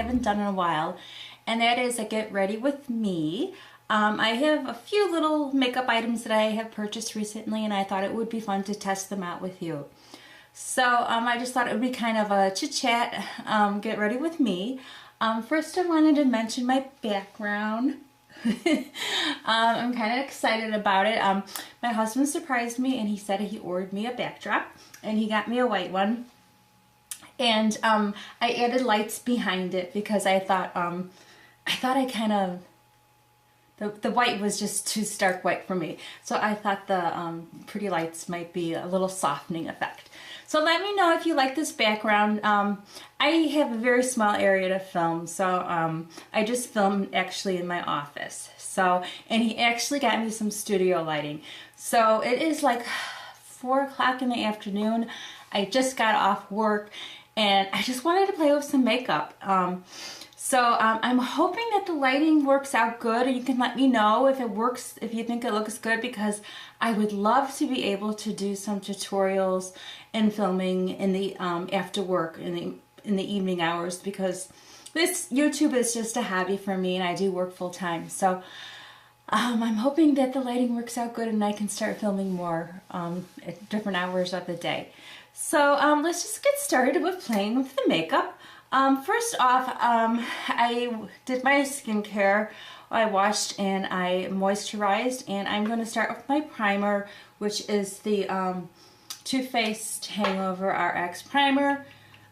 haven't done in a while, and that is a get ready with me. I have a few little makeup items that I have purchased recently, and I thought it would be fun to test them out with you. So I just thought it would be kind of a chit-chat, get ready with me. First I wanted to mention my background. I'm kind of excited about it. My husband surprised me and he said he ordered me a backdrop, and he got me a white one. And I added lights behind it because I thought I kind of, the white was just too stark white for me. So I thought the pretty lights might be a little softening effect. So let me know if you like this background. I have a very small area to film, so I just filmed actually in my office. So, and he actually got me some studio lighting. So it is like 4 o'clock in the afternoon. I just got off work and I just wanted to play with some makeup. So I'm hoping that the lighting works out good, and you can let me know if it works, if you think it looks good, because I would love to be able to do some tutorials and filming in the after work in the evening hours, because this YouTube is just a hobby for me and I do work full time. So I'm hoping that the lighting works out good and I can start filming more at different hours of the day. So let's just get started with playing with the makeup. First off, I did my skincare. I washed and I moisturized, and I'm going to start with my primer, which is the Face Hangover Rx primer.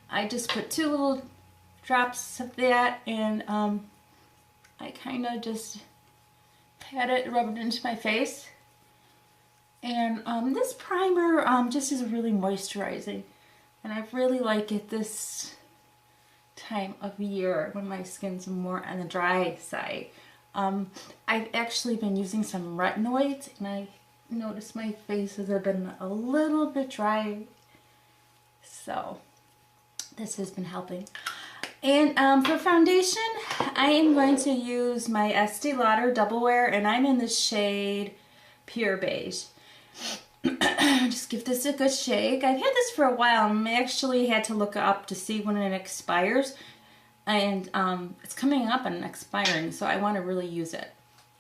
I just put 2 little drops of that, and I kind of just pat it, rub it into my face. And this primer just is really moisturizing, and I really like it this time of year when my skin's more on the dry side. I've actually been using some retinoids, and I noticed my face has been a little bit dry, so this has been helping. And for foundation, I am going to use my Estee Lauder Double Wear, and I'm in the shade Pure Beige. Just give this a good shake. I've had this for a while, and I actually had to look up to see when it expires, and it's coming up and expiring, so I want to really use it.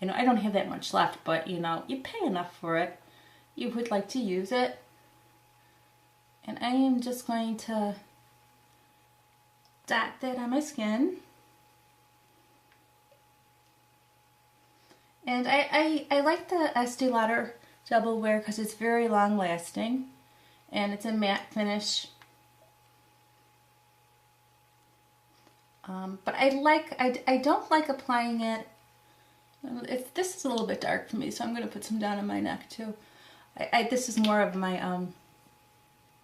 You know, I don't have that much left, but you know, you pay enough for it, you would like to use it. And I am just going to dot that on my skin. And I like the Estee Lauder Double Wear because it's very long lasting, and it's a matte finish. But I don't like applying it. This is a little bit dark for me, so I'm going to put some down on my neck too. This is more of my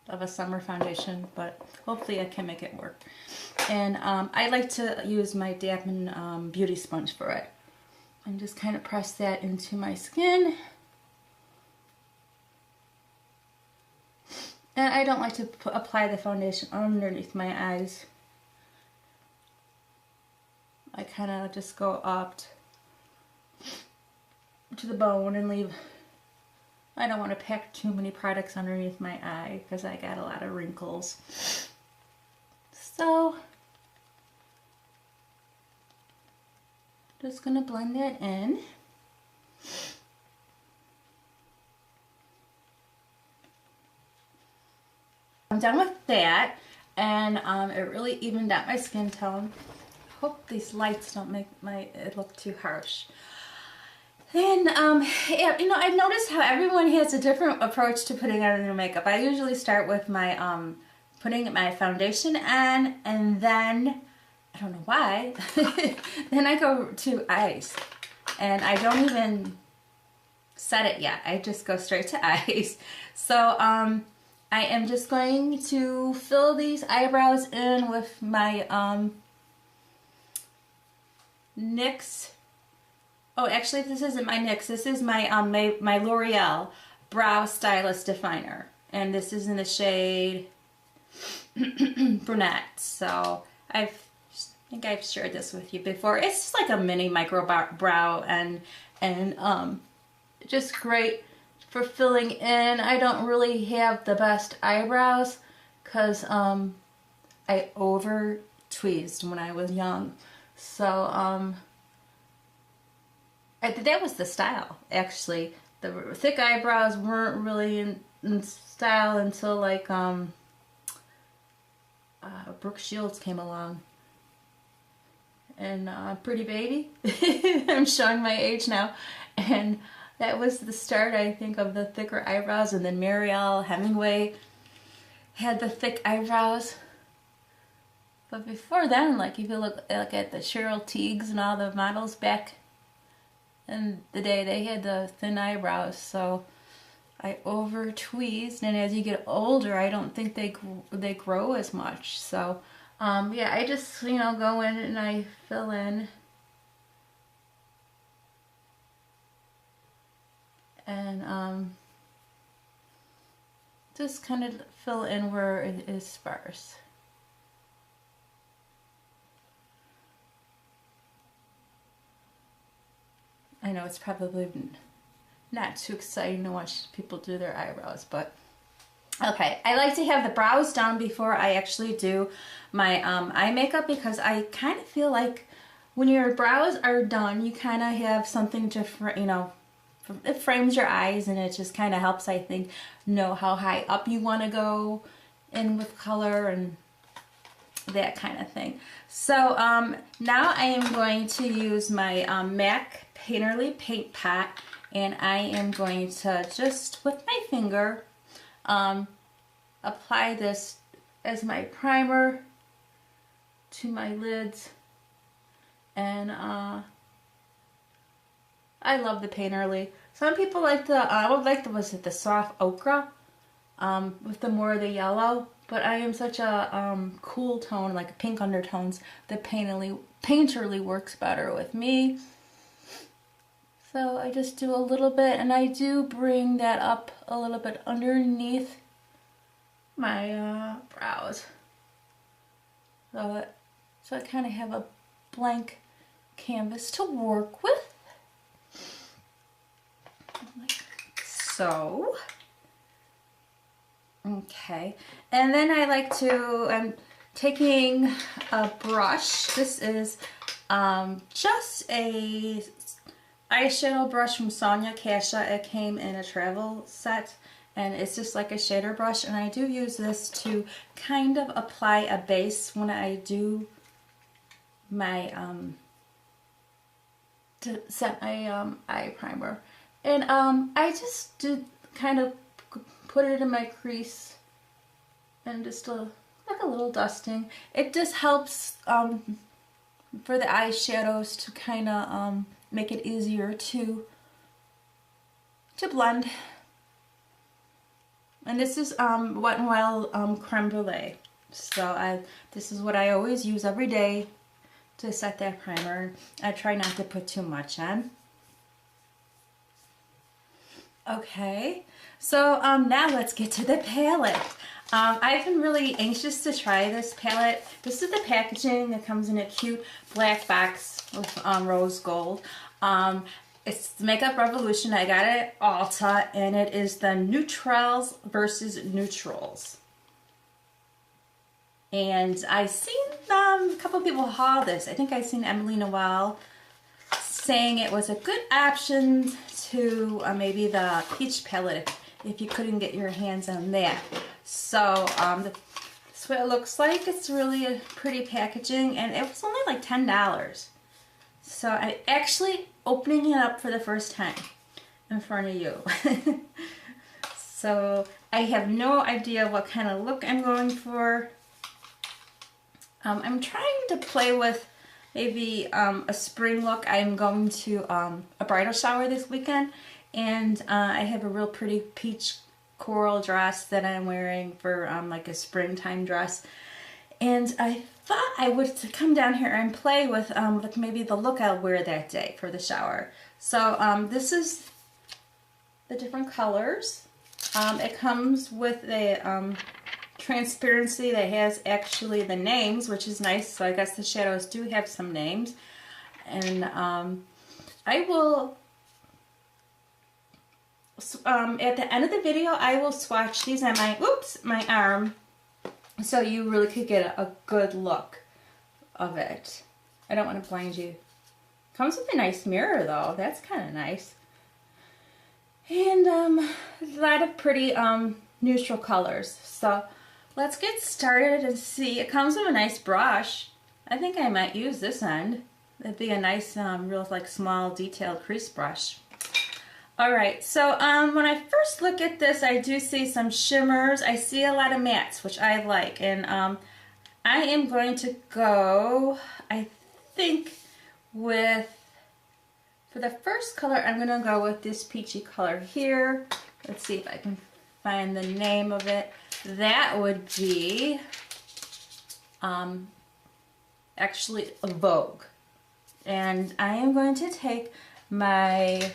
of a summer foundation, but hopefully I can make it work. And I like to use my dampen beauty sponge for it, and just kind of press that into my skin. And I don't like to apply the foundation underneath my eyes. I kind of just go up to the bone and leave. I don't want to pack too many products underneath my eye because I got a lot of wrinkles. So, just going to blend that in. I'm done with that, and it really evened out my skin tone. Hope these lights don't make it look too harsh. Then, yeah, you know, I've noticed how everyone has a different approach to putting on their makeup. I usually start with my putting my foundation on, and then, I don't know why, then I go to eyes, and I don't even set it yet. I just go straight to eyes. So, I am just going to fill these eyebrows in with my NYX. Oh, actually, this isn't my NYX. This is my my L'Oreal Brow Stylist Definer, and this is in the shade Brunette. So I think I've shared this with you before. It's just like a mini micro brow, and just great for filling in. I don't really have the best eyebrows because I over tweezed when I was young. So that was the style, actually. The thick eyebrows weren't really in style until like Brooke Shields came along. And Pretty Baby. I'm showing my age now. And that was the start, I think, of the thicker eyebrows. And then Marielle Hemingway had the thick eyebrows. But before then, like if you look at the Cheryl Teagues and all the models back in the day, they had the thin eyebrows. So I over tweezed, and as you get older, I don't think they grow as much. So yeah, I just, you know, go in and I fill in. And just kind of fill in where it is sparse. I know it's probably not too exciting to watch people do their eyebrows, but okay. I like to have the brows done before I actually do my eye makeup, because I kind of feel like when your brows are done, you kind of have something different, you know, it frames your eyes, and it just kind of helps, I think, know how high up you want to go in with color and that kind of thing. So now I am going to use my MAC Painterly Paint Pot, and I am going to just with my finger apply this as my primer to my lids. And I love the Painterly. Some people like the I would like the, was it the soft ochre with the more of the yellow, but I am such a cool tone, like pink undertones. The Painterly works better with me. So I just do a little bit, and I do bring that up a little bit underneath my brows. So I kind of have a blank canvas to work with. Like so. Okay. And then I like to, I'm taking a brush. This is just a eyeshadow brush from Sonia Kasha. It came in a travel set, and it's just like a shader brush, and I do use this to kind of apply a base when I do my to set my eye primer. And I just do kind of put it in my crease and just like a little dusting. It just helps for the eyeshadows to kind of make it easier to blend. And this is Wet n Wild Creme Brulee. So this is what I always use every day to set that primer. I try not to put too much on. Okay, so now let's get to the palette. I've been really anxious to try this palette. This is the packaging. It comes in a cute black box with rose gold. It's the Makeup Revolution. I got it at Ulta, and it is the New-Trals versus New-Trals. And I've seen a couple people haul this. I think I've seen Emily Noel saying it was a good option to maybe the peach palette if you couldn't get your hands on that. So that's what it looks like. It's really a pretty packaging, and it was only like $10. So I'm actually opening it up for the first time in front of you. So I have no idea what kind of look I'm going for. I'm trying to play with maybe a spring look. I'm going to a bridal shower this weekend, and I have a real pretty peach coral dress that I'm wearing for like a springtime dress. And I thought I would come down here and play with like maybe the look I'll wear that day for the shower. So this is the different colors. It comes with a transparency that has actually the names, which is nice. So I guess the shadows do have some names. And I will, at the end of the video, I will swatch these on my arm, so you really could get a good look of it. I don't want to blind you. Comes with a nice mirror though. That's kind of nice. And a lot of pretty neutral colors. So let's get started and see. It comes with a nice brush. I think I might use this end. It'd be a nice, real like small detailed crease brush. Alright, so when I first look at this, I do see some shimmers. I see a lot of mattes, which I like. And I am going to go, I think, with, for the first color, I'm going to go with this peachy color here. Let's see if I can find the name of it. That would be actually a Vogue. And I am going to take my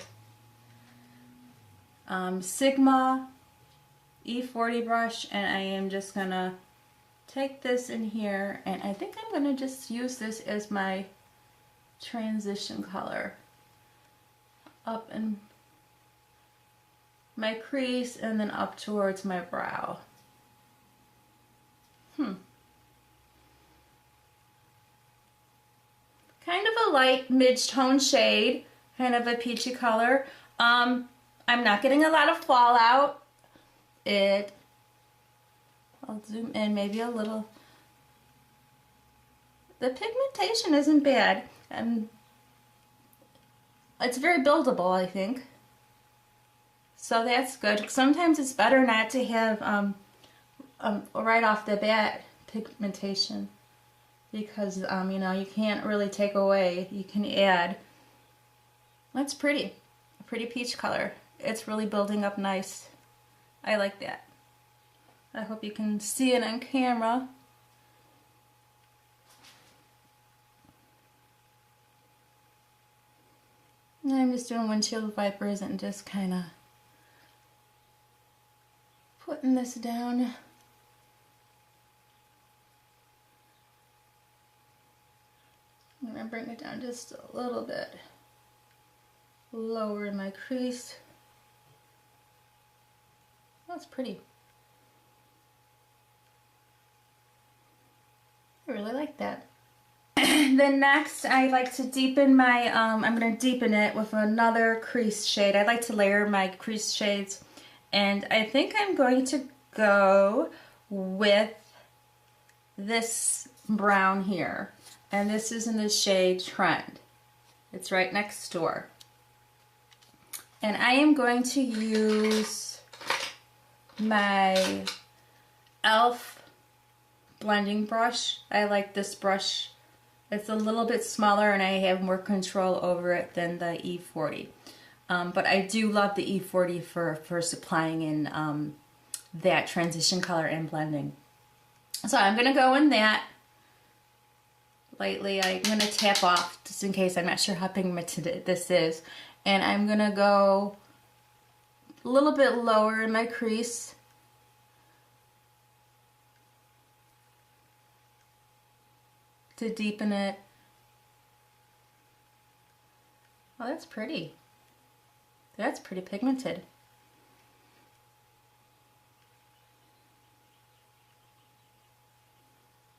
Sigma E40 brush, and I am just going to take this in here, and I think I'm going to just use this as my transition color up in my crease and then up towards my brow. Kind of a light mid-tone shade, kind of a peachy color. I'm not getting a lot of fallout. I'll zoom in maybe a little. The pigmentation isn't bad. It's very buildable, I think. So that's good. Sometimes it's better not to have right off the bat pigmentation, because you know, you can't really take away. You can add. That's pretty. A pretty peach color. It's really building up nice. I like that. I hope you can see it on camera. And I'm just doing windshield wipers and just kind of putting this down. I'm going to bring it down just a little bit lower in my crease. That's pretty. I really like that. Then next, I like to deepen my, I'm going to deepen it with another crease shade. I like to layer my crease shades, and I think I'm going to go with this brown here, and this is in the shade Trend. It's right next door. And I am going to use my e.l.f. blending brush. I like this brush. It's a little bit smaller and I have more control over it than the E40. But I do love the E40 for supplying in that transition color and blending. So I'm going to go in that lightly. I'm going to tap off just in case I'm not sure how pigmented this is. And I'm going to go a little bit lower in my crease. To deepen it. Oh, that's pretty. That's pretty pigmented.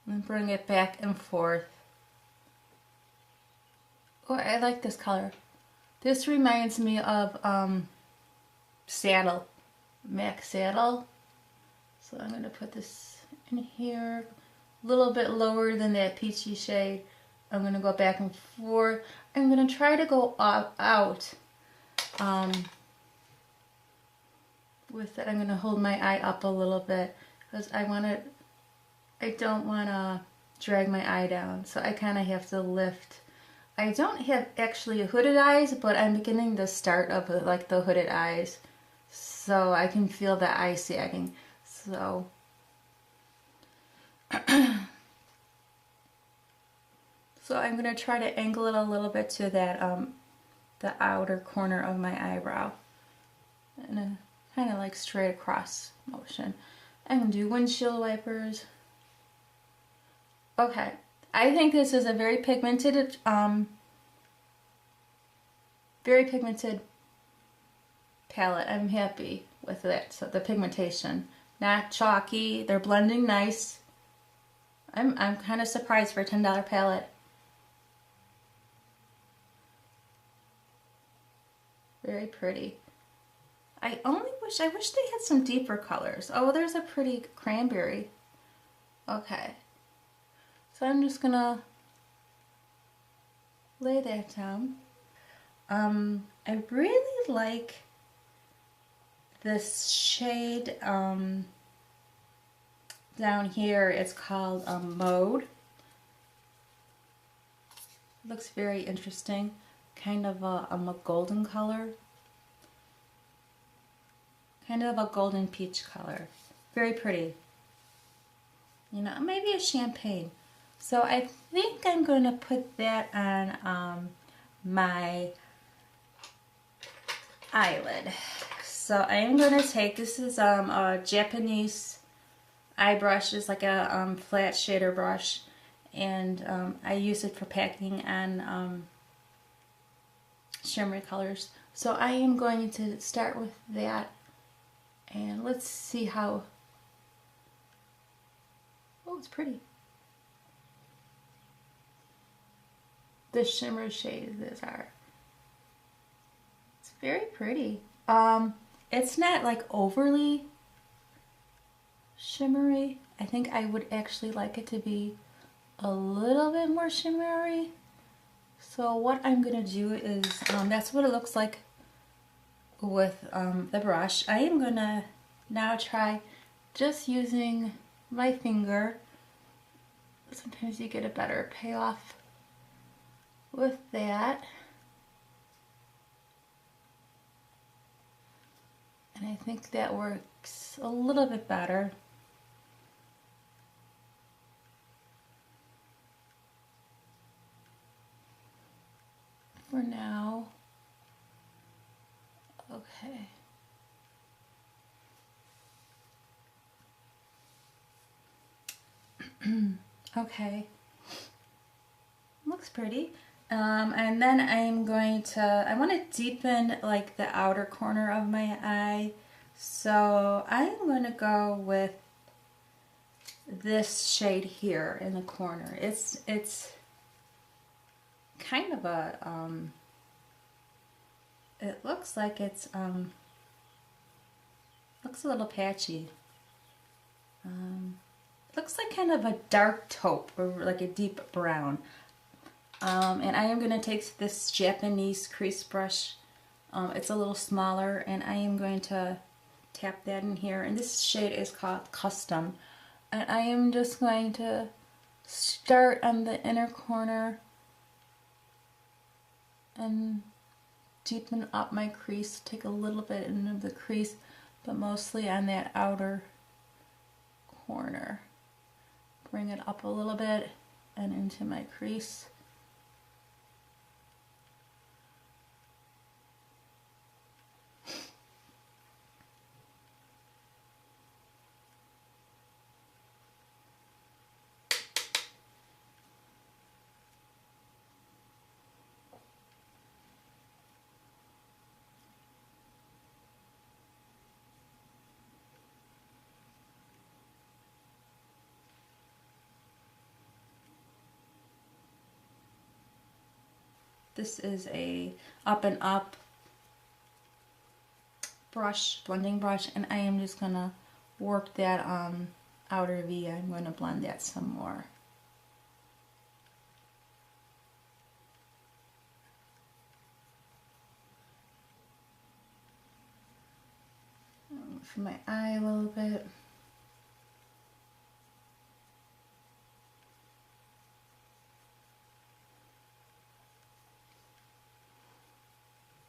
And bring it back and forth. Oh, I like this color. This reminds me of Saddle, MAC Saddle. So I'm going to put this in here. A little bit lower than that peachy shade. I'm going to go back and forth. I'm going to try to go out with it. I'm going to hold my eye up a little bit because I don't want to drag my eye down. So I kind of have to lift. I don't have actually hooded eyes, but I'm beginning the start of like the hooded eyes. So I can feel the eye sagging. So so I'm going to try to angle it a little bit to that the outer corner of my eyebrow, and a kind of like straight across motion. I'm going to do windshield wipers. Okay, I think this is a very pigmented palette. I'm happy with it. So the pigmentation, not chalky. They're blending nice. I'm kind of surprised for a $10 palette. Very pretty. I wish they had some deeper colors. Oh, there's a pretty cranberry. Okay. So I'm just gonna lay that down. I really like this shade down here. It's called Mode. It looks very interesting. Kind of a golden color. Kind of a golden peach color. Very pretty. You know, maybe a champagne. So I think I'm going to put that on my eyelid. So I am going to take, this is a Japanese eye brush. It's like a flat shader brush. And I use it for packing on shimmery colors. So I am going to start with that. And let's see how, oh, it's pretty. The shimmer shades these are. It's very pretty. It's not like overly shimmery. I think I would actually like it to be a little bit more shimmery. So what I'm gonna do is, that's what it looks like with the brush. I am gonna now try just using my finger. Sometimes you get a better payoff with that. And I think that works a little bit better. For now. Okay. Okay. Looks pretty. And then I'm going to, I want to deepen like the outer corner of my eye. So I'm going to go with this shade here in the corner. It's kind of a, it looks like it's, looks a little patchy. Looks like kind of a dark taupe or like a deep brown. And I am going to take this Japanese crease brush. It's a little smaller, and I am going to tap that in here. And this shade is called Custom. And I am just going to start on the inner corner and deepen up my crease. Take a little bit into the crease, but mostly on that outer corner. Bring it up a little bit and into my crease. This is a Up and Up brush, blending brush, and I am just gonna work that outer V. I'm going to blend that some more. For my eye a little bit.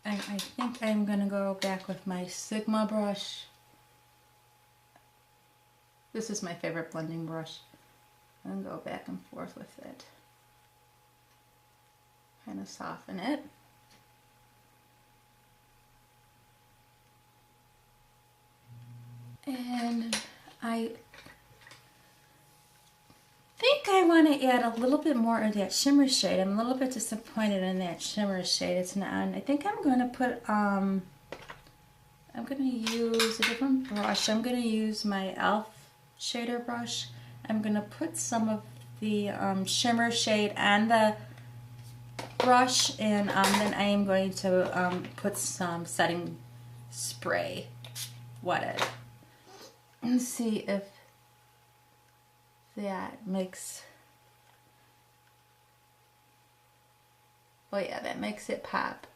I think I'm going to go back with my Sigma brush. This is my favorite blending brush. And go back and forth with it. Kind of soften it. And I think I want to add a little bit more of that shimmer shade. I'm a little bit disappointed in that shimmer shade. It's not. I think I'm going to put. I'm going to use a different brush. I'm going to use my e.l.f. shader brush. I'm going to put some of the shimmer shade on the brush, and then I am going to put some setting spray wetted and see if that makes, oh yeah, that makes it pop.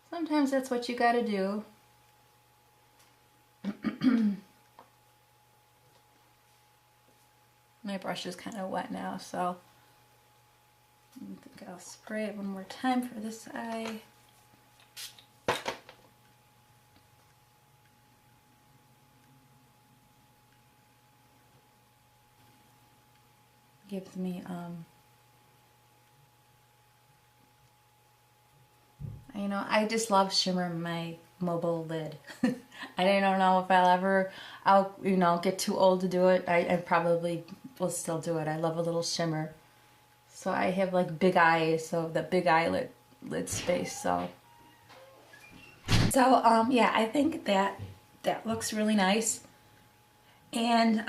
Sometimes that's what you gotta do. My brush is kind of wet now, so I think I'll spray it one more time for this eye. Gives me you know, I just love shimmer in my mobile lid. I don't know if I'll you know, get too old to do it. I probably will still do it. I love a little shimmer. So I have like big eyes, so the big eyelid lid space. So yeah, I think that looks really nice. And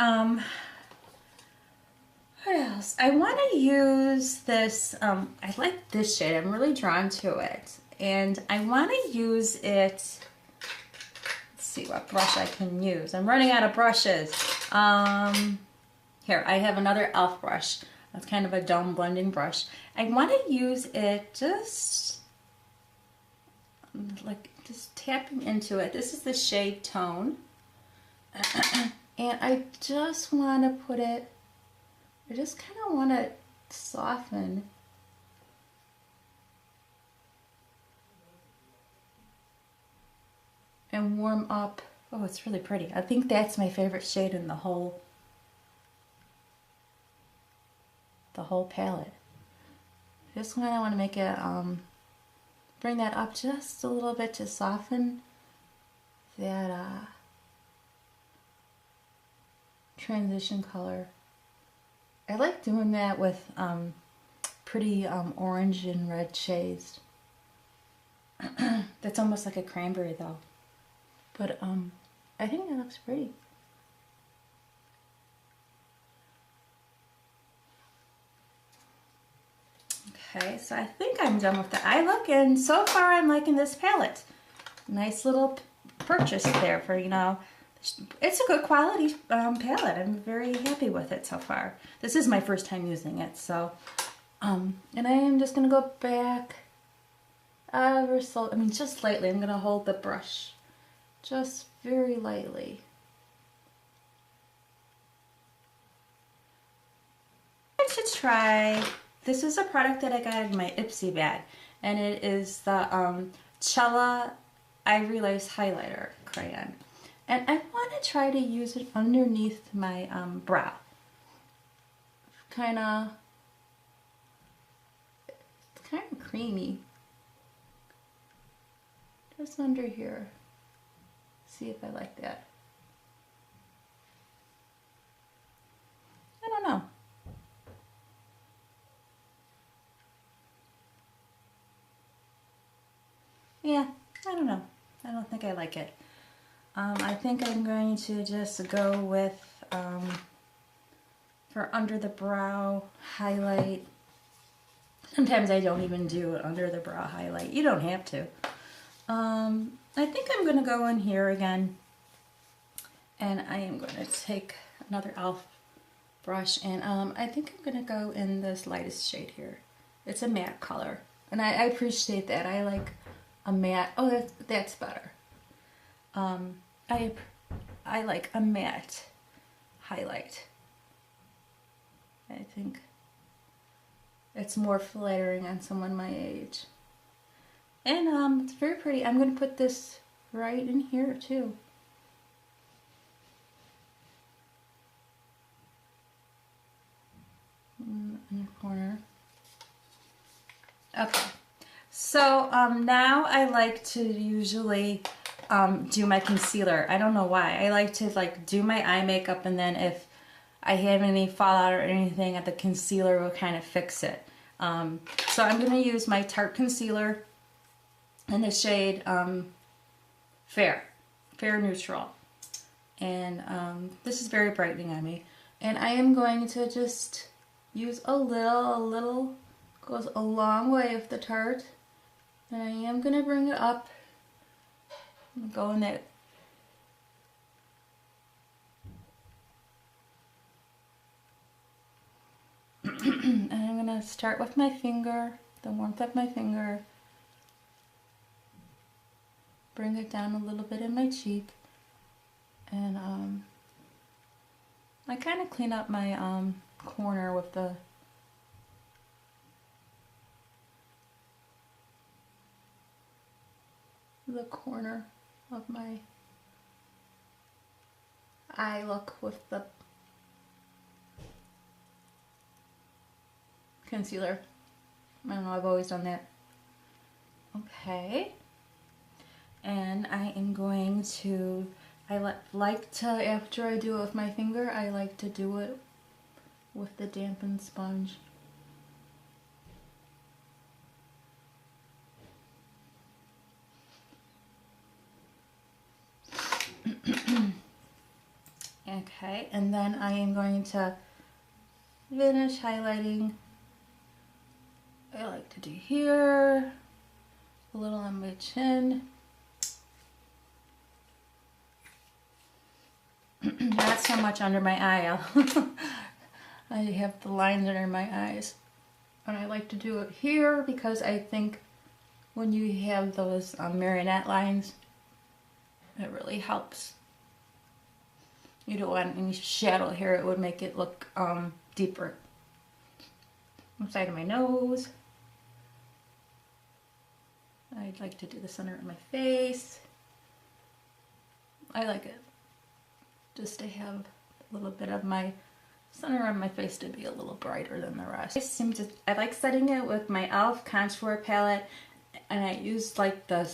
what else? I want to use this, I like this shade. I'm really drawn to it. And I want to use it, let's see what brush I can use. I'm running out of brushes. Here, I have another e.l.f. brush. That's kind of a dome blending brush. I want to use it just, like, just tapping into it. This is the shade Tone. And I just want to put it, I just kind of want to soften and warm up. Oh, it's really pretty. I think that's my favorite shade in the whole palette. Just kind of want to make it, bring that up just a little bit to soften that transition color. I like doing that with pretty orange and red shades. That's almost like a cranberry though. But I think that looks pretty. Okay, so I think I'm done with the eye look, and so far I'm liking this palette. Nice little purchase there for, you know, it's a good quality palette. I'm very happy with it so far. This is my first time using it, so, and I am just going to go back ever so, I mean, just lightly. I'm going to hold the brush just very lightly. I should try, this is a product that I got in my Ipsy bag, and it is the Cella Ivory Lace Highlighter Crayon. And I want to try to use it underneath my brow. It's kind of creamy. Just under here. See if I like that. I don't know. Yeah, I don't know. I don't think I like it. I think I'm going to just go with, for under the brow highlight. Sometimes I don't even do it under the brow highlight. You don't have to. I think I'm going to go in here again, and I am going to take another e.l.f. brush, and I think I'm going to go in this lightest shade here. It's a matte color, and I appreciate that. I like a matte. Oh, that's better. I like a matte highlight. I think it's more flattering on someone my age. And it's very pretty. I'm going to put this right in here too. In the corner. Okay. So now I like to usually do my concealer. I don't know why. I like to do my eye makeup, and then if I have any fallout or anything, the concealer will kind of fix it. So I'm going to use my Tarte concealer in the shade Fair Neutral. And this is very brightening on me. And I am going to just use a little goes a long way with the Tarte. And I am going to bring it up and go in that. And I'm going to start with my finger, the warmth of my finger. Bring it down a little bit in my cheek. And I kind of clean up my corner with the corner of my eye look with the concealer. I don't know, I've always done that. Okay. And I am going to, like to, after I do it with my finger, I like to do it with the dampened sponge. Okay, and then I am going to finish highlighting. I like to do here, a little on my chin. Not so much under my eye. I have the lines under my eyes. And I like to do it here because I think when you have those marionette lines, it really helps. You don't want any shadow here, it would make it look deeper. Side of my nose. I'd like to do the center of my face. I like it just to have a little bit of my center of my face to be a little brighter than the rest. I like setting it with my e.l.f. contour palette, and I use like the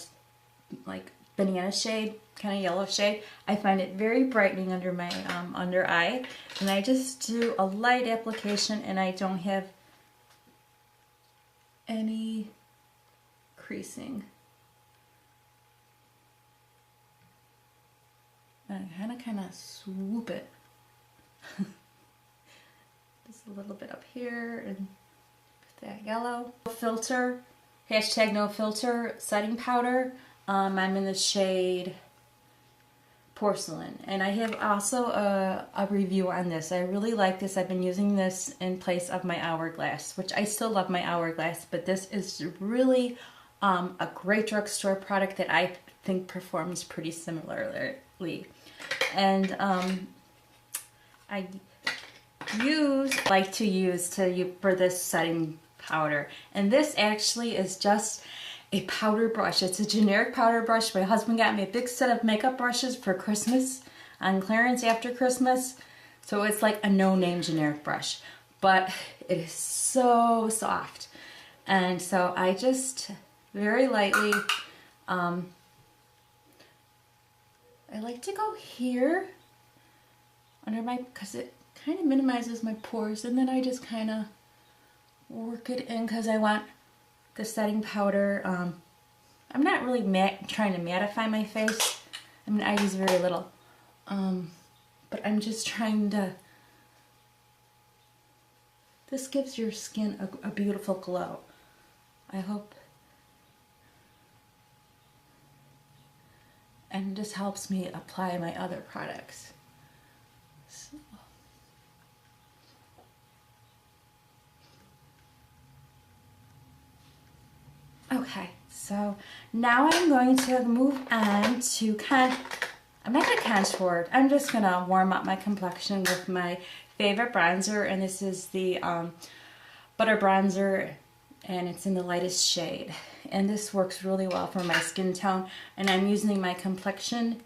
banana shade, kind of yellow shade. I find it very brightening under my under eye, and I just do a light application, and I don't have any creasing. And I kind of swoop it. Just a little bit up here and that yellow. Filter, hashtag no filter setting powder. I'm in the shade Porcelain, and I have also a review on this. I really like this. I've been using this in place of my Hourglass, which I still love my Hourglass, but this is really a great drugstore product that I think performs pretty similarly. And I like to use for this setting powder, and this actually is just a powder brush. It's a generic powder brush. My husband got me a big set of makeup brushes for Christmas on clearance after Christmas, so it's like a no-name generic brush, but it is so soft. And so I just very lightly, I like to go here under my, because it kind of minimizes my pores, and then I just kind of work it in because I want the setting powder. I'm not really trying to mattify my face. I mean, I use very little, but I'm just trying to, this gives your skin a beautiful glow. I hope. And this helps me apply my other products. So. Okay, so now I'm going to move on to I'm not gonna contour, I'm just gonna warm up my complexion with my favorite bronzer, and this is the Butter Bronzer, and it's in the lightest shade. And this works really well for my skin tone, and I'm using my complexion,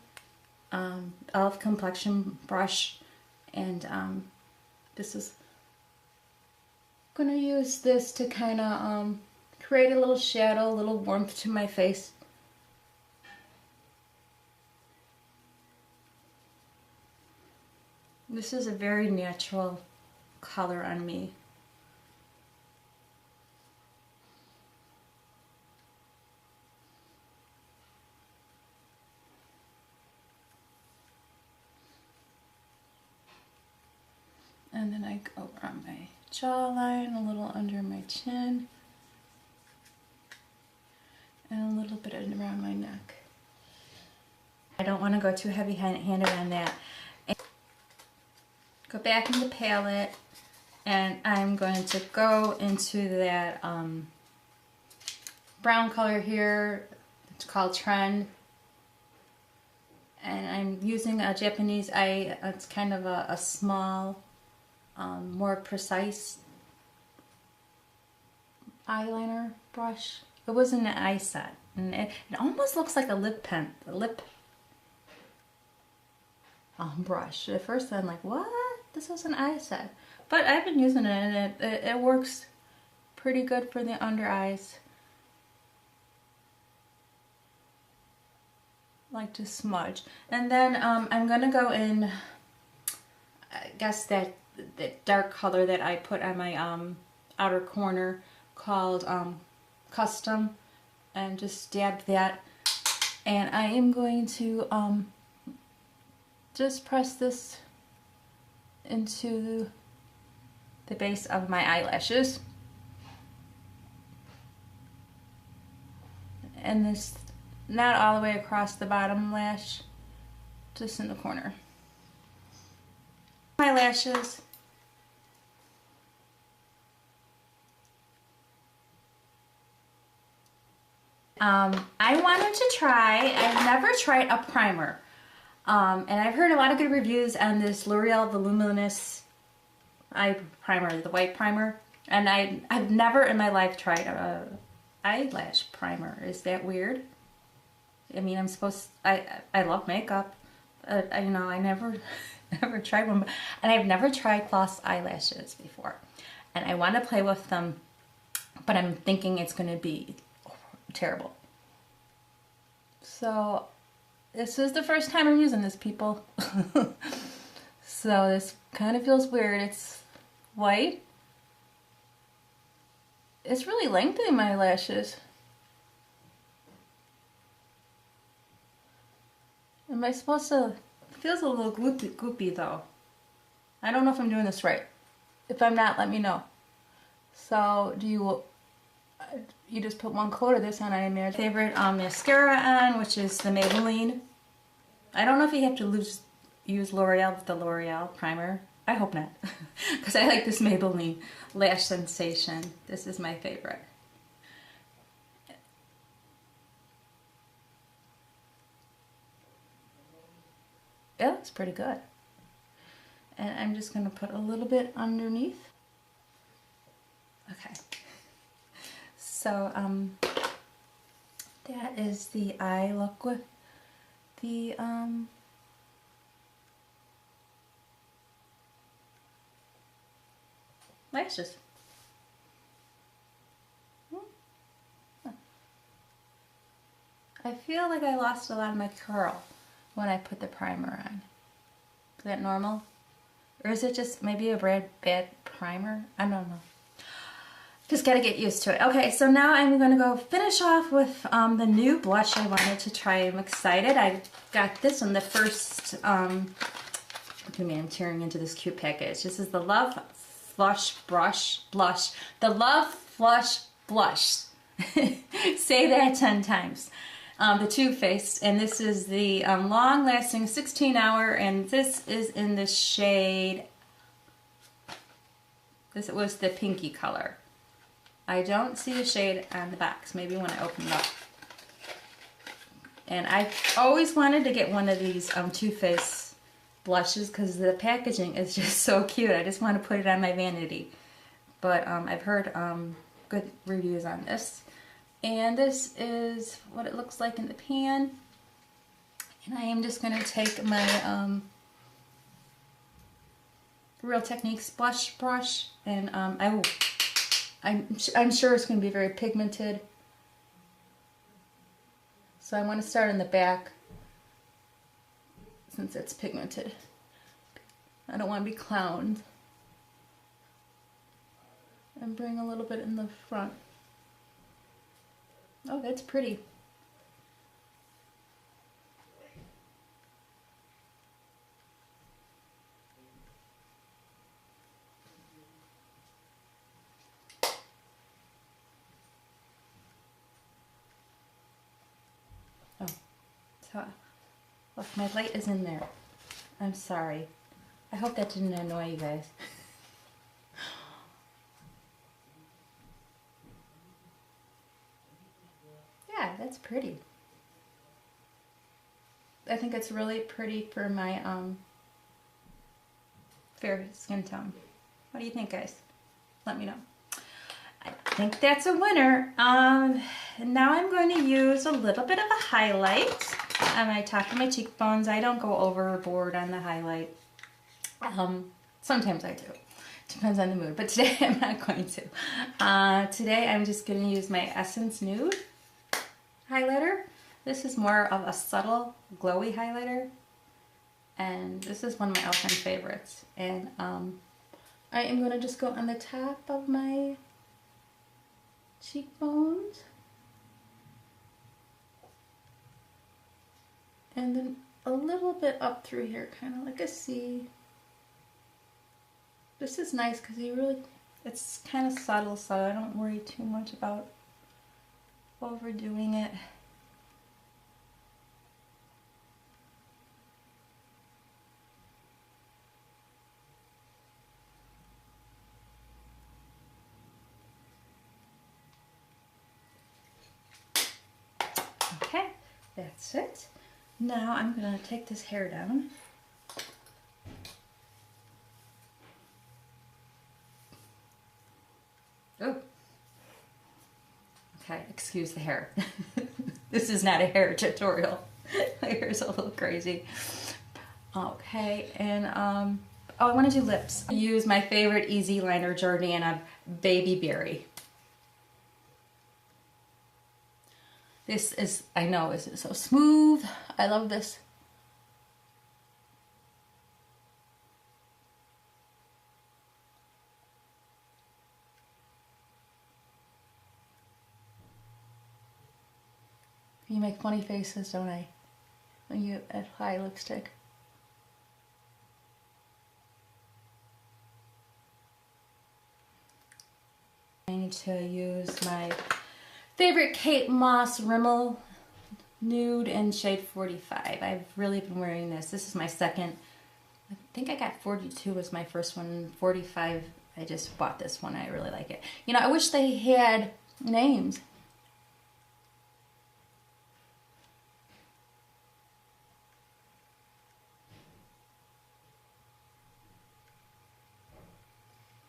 e.l.f. complexion brush, and this is, I'm gonna use this to kind of create a little shadow, a little warmth to my face. This is a very natural color on me. And then I go on my jawline, a little under my chin, and a little bit around my neck. I don't want to go too heavy-handed on that. And go back in the palette, and I'm going to go into that brown color here. It's called Trend. And I'm using a Japanese eye. It's kind of a small, more precise eyeliner brush. It wasn't an eye set, and it almost looks like a lip brush. At first I'm like, what? This was an eye set. But I've been using it, and it works pretty good for the under eyes. Like to smudge. And then I'm gonna go in, I guess that dark color that I put on my outer corner called Custom, and just dab that. And I am going to just press this into the base of my eyelashes. And this, not all the way across the bottom lash, just in the corner. My lashes. I wanted to try, I've never tried a primer. And I've heard a lot of good reviews on this L'Oreal Voluminous eye primer, the white primer. And I've never in my life tried a eyelash primer. Is that weird? I mean, I'm supposed to, I love makeup. You know, I never tried one. And I've never tried gloss eyelashes before. And I want to play with them, but I'm thinking it's going to be terrible. So this is the first time I'm using this, people. So this kind of feels weird. It's white. It's really lengthening my lashes. Am I supposed to? It feels a little goopy though. I don't know if I'm doing this right. If I'm not, let me know. So do you just put one coat of this on, I imagine. Favorite mascara on, which is the Maybelline. I don't know if you have to use L'Oreal with the L'Oreal primer. I hope not, because I like this Maybelline Lash Sensation. This is my favorite. It looks pretty good. And I'm just going to put a little bit underneath. Okay. So, that is the eye look with the, lashes. I feel like I lost a lot of my curl when I put the primer on. Is that normal? Or is it just maybe a bad primer? I don't know. Just gotta get used to it. Okay, so now I'm gonna go finish off with the new blush I wanted to try. I'm excited. I got this on the first, look at me, I'm tearing into this cute package. This is the Love Flush Blush. The Love Flush Blush. Say that 10 times. The Too Faced, and this is the long-lasting 16-hour, and this is in the shade, this was the pinky color. I don't see a shade on the box, maybe when I open it up. And I always wanted to get one of these Too Faced blushes because the packaging is just so cute. I just want to put it on my vanity. But I've heard good reviews on this. And this is what it looks like in the pan. And I am just going to take my Real Techniques blush brush, and I'm sure it's going to be very pigmented. So I want to start in the back since it's pigmented. I don't want to be clowned. And bring a little bit in the front. Oh, that's pretty. So, look, my light is in there. I'm sorry. I hope that didn't annoy you guys. Yeah, that's pretty. I think it's really pretty for my fair skin tone. What do you think, guys? Let me know. I think that's a winner. And now I'm going to use a little bit of a highlight on my top of my cheekbones. I don't go overboard on the highlight. Sometimes I do. Depends on the mood, but today I'm not going to. Today I'm just going to use my Essence Nude highlighter. This is more of a subtle, glowy highlighter. And this is one of my all-time favorites. And I am going to just go on the top of my cheekbones. And then a little bit up through here, kind of like a C. This is nice because it's kind of subtle, so I don't worry too much about overdoing it. Okay, that's it. Now I'm going to take this hair down. Oh. Okay, excuse the hair. This is not a hair tutorial. My hair is a little crazy. Okay, and oh, I want to do lips. I use my favorite easy liner, Jordana Baby Berry. This is, I know, is so smooth. I love this. You make funny faces, don't I? When you apply lipstick. I need to use my favorite Kate Moss Rimmel Nude in shade 45. I've really been wearing this. This is my second. I think I got 42 was my first one. 45, I just bought this one. I really like it. You know, I wish they had names.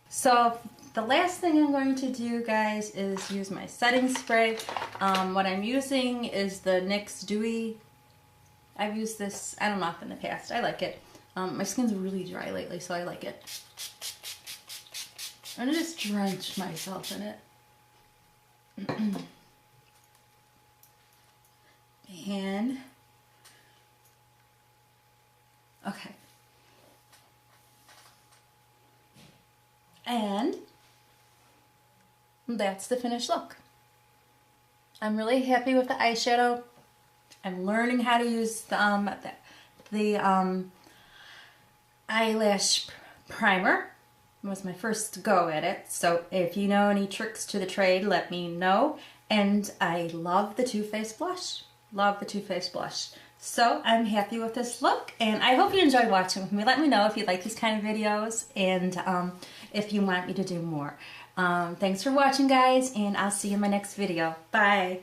So the last thing I'm going to do, guys, is use my setting spray. What I'm using is the NYX Dewy. I've used this, I don't know, in the past. I like it. My skin's really dry lately, so I like it. I'm gonna just drench myself in it. And, okay. And that's the finished look. I'm really happy with the eyeshadow. I'm learning how to use the eyelash primer. It was my first go at it. So if you know any tricks to the trade, let me know. And I love the Too Faced blush. Love the Too Faced blush. So I'm happy with this look, and I hope you enjoyed watching with me. Let me know if you like these kind of videos, and if you want me to do more. Thanks for watching, guys, and I'll see you in my next video. Bye!